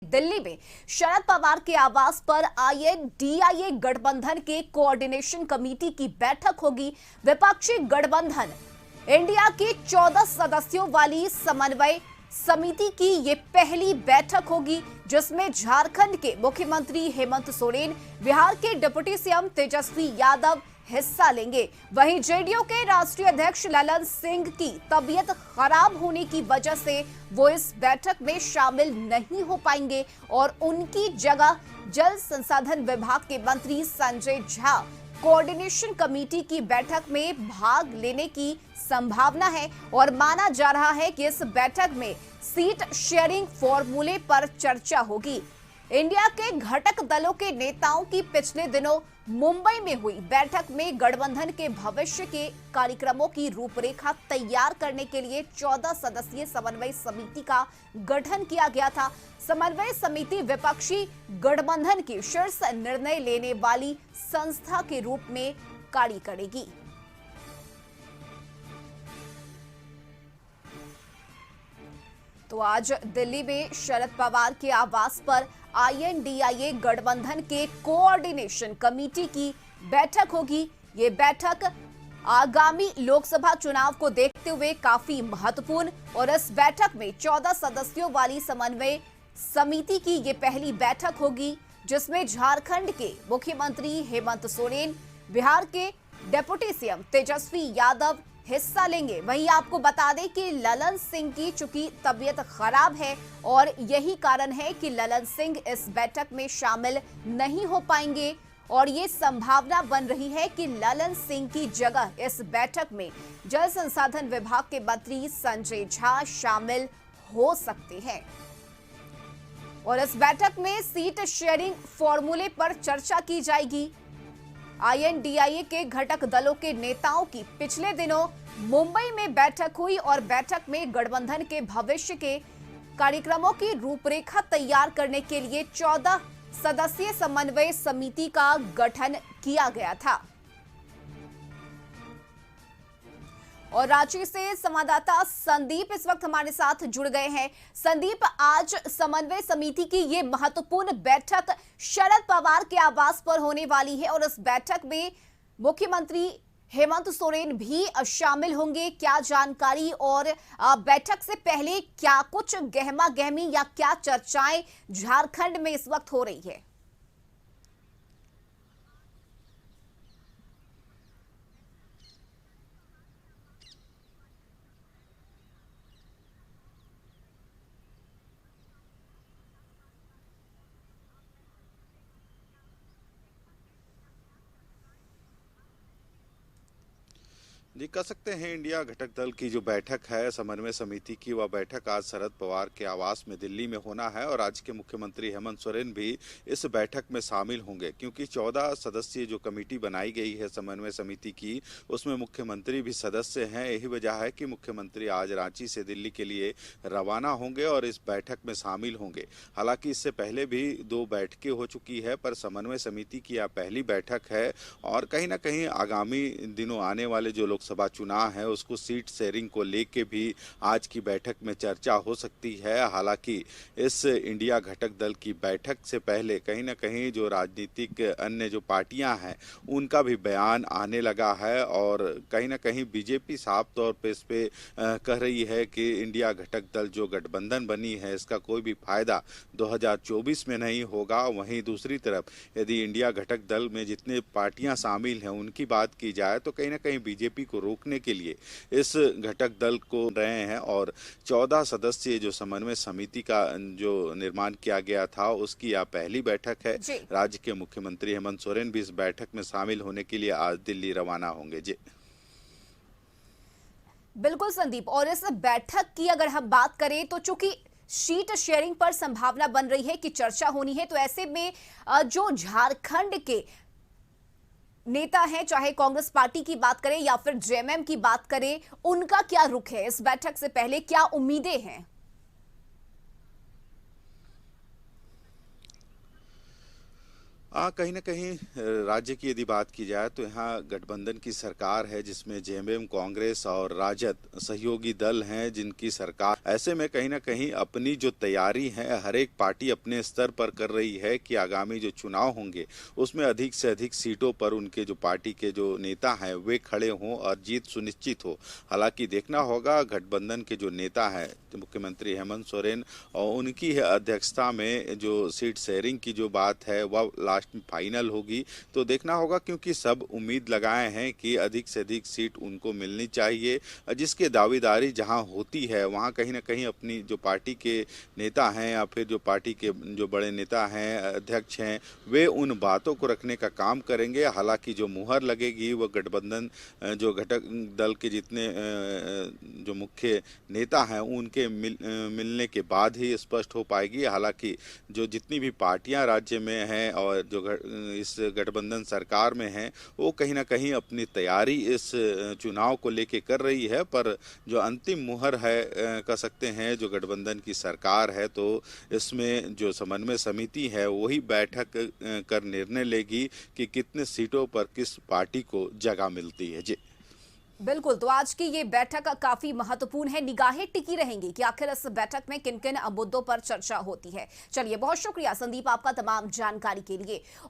दिल्ली में शरद पवार के आवास पर आईएनडीआईए गठबंधन के कोऑर्डिनेशन कमेटी की बैठक होगी। विपक्षी गठबंधन इंडिया के 14 सदस्यों वाली समन्वय समिति की ये पहली बैठक होगी, जिसमें झारखंड के मुख्यमंत्री हेमंत सोरेन, बिहार के डिप्टी सीएम तेजस्वी यादव हिस्सा लेंगे। वहीं जेडीयू के राष्ट्रीय अध्यक्ष ललन सिंह की तबीयत खराब होने की वजह से वो इस बैठक में शामिल नहीं हो पाएंगे और उनकी जगह जल संसाधन विभाग के मंत्री संजय झा कोऑर्डिनेशन कमेटी की बैठक में भाग लेने की संभावना है और माना जा रहा है कि इस बैठक में सीट शेयरिंग फॉर्मूले पर चर्चा होगी। इंडिया के घटक दलों के नेताओं की पिछले दिनों मुंबई में हुई बैठक में गठबंधन के भविष्य के कार्यक्रमों की रूपरेखा तैयार करने के लिए 14 सदस्यीय समन्वय समिति का गठन किया गया था। समन्वय समिति विपक्षी गठबंधन की शीर्ष निर्णय लेने वाली संस्था के रूप में कार्य करेगी। तो आज दिल्ली में शरद पवार के आवास पर आईएनडीआईए गठबंधन के कोऑर्डिनेशन कमेटी की बैठक होगी। ये बैठक आगामी लोकसभा चुनाव को देखते हुए काफी महत्वपूर्ण और इस बैठक में 14 सदस्यों वाली समन्वय समिति की ये पहली बैठक होगी, जिसमें झारखंड के मुख्यमंत्री हेमंत सोरेन, बिहार के डिप्टी सीएम तेजस्वी यादव हिस्सा लेंगे। वहीं आपको बता दें कि ललन सिंह की चूंकि तबीयत खराब है और यही कारण है कि ललन सिंह इस बैठक में शामिल नहीं हो पाएंगे और ये संभावना बन रही है कि ललन सिंह की जगह इस बैठक में जल संसाधन विभाग के मंत्री संजय झा शामिल हो सकते हैं और इस बैठक में सीट शेयरिंग फॉर्मूले पर चर्चा की जाएगी। आईएनडीआईए के घटक दलों के नेताओं की पिछले दिनों मुंबई में बैठक हुई और बैठक में गठबंधन के भविष्य के कार्यक्रमों की रूपरेखा तैयार करने के लिए 14 सदस्यीय समन्वय समिति का गठन किया गया था। और रांची से संवाददाता संदीप इस वक्त हमारे साथ जुड़ गए हैं। संदीप, आज समन्वय समिति की ये महत्वपूर्ण बैठक शरद पवार के आवास पर होने वाली है और इस बैठक में मुख्यमंत्री हेमंत सोरेन भी शामिल होंगे। क्या जानकारी और बैठक से पहले क्या कुछ गहमा गहमी या क्या चर्चाएं झारखंड में इस वक्त हो रही है? जी, कह सकते हैं इंडिया घटक दल की जो बैठक है समन्वय समिति की, वह बैठक आज शरद पवार के आवास में दिल्ली में होना है और राज्य के मुख्यमंत्री हेमंत सोरेन भी इस बैठक में शामिल होंगे, क्योंकि 14 सदस्यीय जो कमेटी बनाई गई है समन्वय समिति की, उसमें मुख्यमंत्री भी सदस्य हैं। यही वजह है कि मुख्यमंत्री आज रांची से दिल्ली के लिए रवाना होंगे और इस बैठक में शामिल होंगे। हालांकि इससे पहले भी 2 बैठकें हो चुकी है, पर समन्वय समिति की यह पहली बैठक है और कहीं ना कहीं आगामी दिनों आने वाले जो लोकसभा चुनाव है उसको सीट शेयरिंग को लेके भी आज की बैठक में चर्चा हो सकती है। हालांकि इस इंडिया घटक दल की बैठक से पहले कहीं ना कहीं जो राजनीतिक अन्य जो पार्टियां हैं उनका भी बयान आने लगा है और कहीं ना कहीं बीजेपी साफ तौर पे इस पे कह रही है कि इंडिया घटक दल जो गठबंधन बनी है इसका कोई भी फायदा 2024 में नहीं होगा। वहीं दूसरी तरफ यदि इंडिया घटक दल में जितने पार्टियां शामिल हैं उनकी बात की जाए तो कहीं ना कहीं बीजेपी को रोकने के लिए इस घटक दल को रहे हैं और 14 सदस्यीय जो समन्वय समिति का जो निर्माण किया गया था उसकी यह पहली बैठक है। राज्य के मुख्यमंत्री हेमंत सोरेन भी इस बैठक में शामिल होने के लिए आज दिल्ली रवाना होंगे। जी बिल्कुल संदीप, और इस बैठक की अगर हम बात करें तो चूंकि सीट शेयरिंग पर संभावना बन रही है कि चर्चा होनी है, तो ऐसे में जो झारखंड के नेता हैं, चाहे कांग्रेस पार्टी की बात करें या फिर जेएमएम की बात करें, उनका क्या रुख है इस बैठक से पहले, क्या उम्मीदें हैं? कहीं न कहीं राज्य की यदि बात की जाए तो यहाँ गठबंधन की सरकार है जिसमें जेएमएम, कांग्रेस और राजद सहयोगी दल हैं जिनकी सरकार। ऐसे में कहीं न कहीं अपनी जो तैयारी है हर एक पार्टी अपने स्तर पर कर रही है कि आगामी जो चुनाव होंगे उसमें अधिक से अधिक सीटों पर उनके जो पार्टी के जो नेता हैं वे खड़े हों और जीत सुनिश्चित हो। हालांकि देखना होगा गठबंधन के जो नेता हैं मुख्यमंत्री हेमंत सोरेन और उनकी अध्यक्षता में जो सीट शेयरिंग की जो बात है वह लास्ट में फाइनल होगी। तो देखना होगा क्योंकि सब उम्मीद लगाए हैं कि अधिक से अधिक सीट उनको मिलनी चाहिए। जिसके दावेदारी जहां होती है वहां कहीं ना कहीं अपनी जो पार्टी के नेता हैं या फिर जो पार्टी के जो बड़े नेता हैं अध्यक्ष हैं वे उन बातों को रखने का काम करेंगे। हालांकि जो मुहर लगेगी वह गठबंधन जो घटक दल के जितने जो मुख्य नेता हैं उनके मिलने के बाद ही स्पष्ट हो पाएगी। हालांकि जो जितनी भी पार्टियां राज्य में हैं और जो इस गठबंधन सरकार में हैं वो कहीं ना कहीं अपनी तैयारी इस चुनाव को लेके कर रही है। पर जो अंतिम मुहर है कह सकते हैं जो गठबंधन की सरकार है तो इसमें जो समन्वय समिति है वही बैठक कर निर्णय लेगी कि कितने सीटों पर किस पार्टी को जगह मिलती है। जी बिल्कुल, तो आज की ये बैठक काफी महत्वपूर्ण है। निगाहें टिकी रहेंगी कि आखिर इस बैठक में किन किन मुद्दों पर चर्चा होती है। चलिए, बहुत शुक्रिया संदीप आपका तमाम जानकारी के लिए।